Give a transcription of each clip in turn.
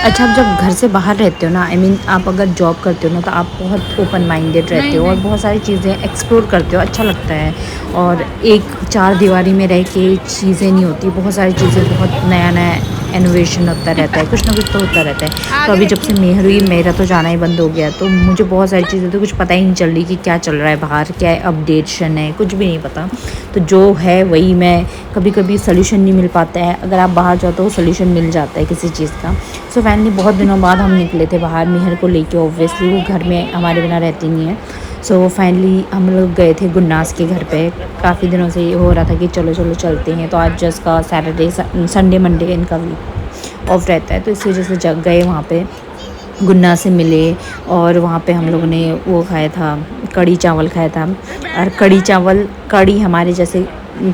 अच्छा, आप जब घर से बाहर रहते हो ना, आप अगर जॉब करते हो ना, तो आप बहुत ओपन माइंडेड रहते नहीं, हो और नहीं। बहुत सारी चीज़ें एक्सप्लोर करते हो, अच्छा लगता है। और एक चार दीवारी में रह के चीज़ें नहीं होती, बहुत सारी चीज़ें, बहुत नया-नया इनोवेशन होता रहता है, कुछ ना कुछ तो होता रहता है। तो आगे अभी जब से रखिए। मेहर हुई, मेरा तो जाना ही बंद हो गया, तो मुझे बहुत सारी चीज़ें तो कुछ पता ही नहीं चल रही कि क्या चल रहा है बाहर, क्या अपडेशन है, कुछ भी नहीं पता। तो जो है वही मैं, कभी-कभी सॉल्यूशन नहीं मिल पाता है, अगर आप बाहर जाओ तो सॉल्यूशन मिल जाता है किसी चीज़ का। सो फाइनली बहुत दिनों बाद हम निकले थे बाहर मेहर को लेके, ऑब्वियसली वो घर में हमारे बिना रहती नहीं है। सो फाइनली हम लोग गए थे गुन्नास के घर पे। काफ़ी दिनों से ये हो रहा था कि चलो चलो चलते हैं, तो आज जस्ट का सैटरडे संडे मंडे इनका वीक ऑफ रहता है, तो इस वजह से जग गए वहाँ पे, गुन्ना से मिले। और वहाँ पे हम लोगों ने वो खाया था, कढ़ी चावल खाया था। और कढ़ी चावल, कढ़ी हमारे जैसे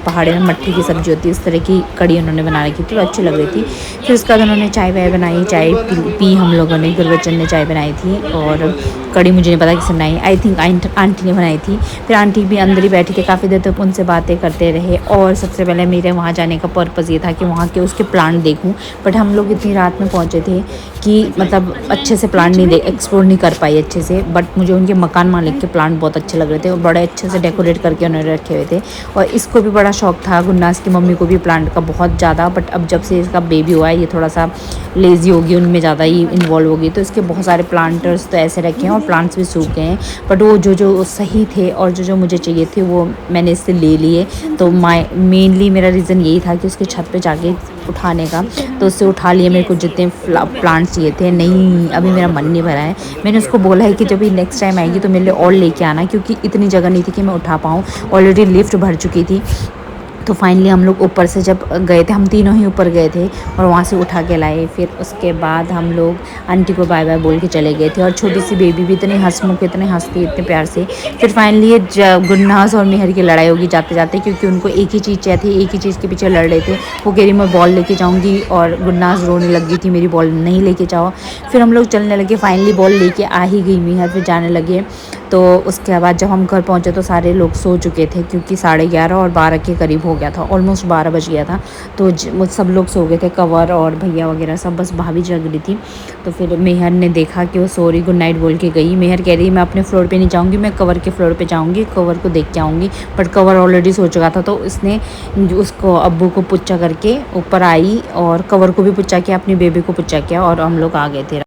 पहाड़ी में मट्ठी की सब्ज़ी होती है, इस तरह की कढ़ी उन्होंने बना रखी थी, तो अच्छी लग रही थी। फिर उसके बाद उन्होंने चाय वाय बनाई, चाय पी हम लोगों ने, गुरबचन ने चाय बनाई थी। और कढ़ी मुझे नहीं पता किसने बनाई, आई थिंक आंटी ने बनाई थी। फिर आंटी भी अंदर ही बैठी थी, काफ़ी देर तक उनसे बातें करते रहे। और सबसे पहले मेरे वहाँ जाने का पर्पज़ ये था कि वहाँ के उसके प्लांट देखूँ, बट हम लोग इतनी रात में पहुँचे थे कि मतलब अच्छे से प्लांट नहीं एक्सप्लोर नहीं कर पाई अच्छे से। बट मुझे उनके मकान मालिक के प्लांट बहुत अच्छे लग रहे थे और बड़े अच्छे से डेकोरेट करके उन्होंने रखे हुए थे। और इसको भी बड़ा शौक था, गुन्नास की मम्मी को भी प्लांट का बहुत ज़्यादा। बट अब जब से इसका बेबी हुआ है, ये थोड़ा सा लेज़ी होगी, उनमें ज़्यादा ही इन्वॉल्व होगी, तो इसके बहुत सारे प्लांटर्स तो ऐसे रखे हैं और प्लांट्स भी सूख गए हैं। बट वो जो जो सही थे और जो जो मुझे चाहिए थे वो मैंने इससे ले लिए। तो मेनली मेरा रीज़न यही था कि उसके छत पे जाके उठाने का, तो उससे उठा लिए। मेरे को जितने प्लांट्स चाहिए थे, नहीं अभी मेरा मन नहीं भरा है। मैंने उसको बोला है कि जब भी नेक्स्ट टाइम आएगी तो मेरे लिए और लेके आना, क्योंकि इतनी जगह नहीं थी कि मैं उठा पाऊँ, ऑलरेडी लिफ्ट भर चुकी थी। तो फाइनली हम लोग ऊपर से जब गए थे, हम तीनों ही ऊपर गए थे और वहाँ से उठा के लाए। फिर उसके बाद हम लोग आंटी को बाय बाय बोल के चले गए थे। और छोटी सी बेबी भी इतने हंसमुख, इतने हंसती, इतने प्यार से। फिर फाइनली ये गुन्नास और मेहर की लड़ाई होगी जाते जाते, क्योंकि उनको एक ही चीज़ चाहिए थी, एक ही चीज़ के पीछे लड़ रहे थे। वो कह रही मैं बॉल लेके जाऊँगी और गुन्नास रोने लग गई थी, मेरी बॉल नहीं लेके जाओ। फिर हम लोग चलने लगे, फाइनली बॉल लेके आ ही गई मेहर, फिर जाने लगे। तो उसके बाद जब हम घर पहुँचे तो सारे लोग सो चुके थे, क्योंकि 11:30 और 12 के करीब हो गया था, ऑलमोस्ट 12 बज गया था। तो सब लोग सो गए थे, कवर और भैया वगैरह सब, बस भाभी जग रही थी। तो फिर मेहर ने देखा कि वो सॉरी गुड नाइट बोल के गई। मेहर कह रही मैं अपने फ्लोर पे नहीं जाऊँगी, मैं कवर के फ्लोर पे जाऊँगी, कवर को देख के आऊँगी। बट कवर ऑलरेडी सो चुका था, तो इसने उसको अब्बू को पुच्चा करके ऊपर आई और कवर को भी पुच्चा किया, अपनी बेबी को पुच्चा किया और हम लोग आ गए थे।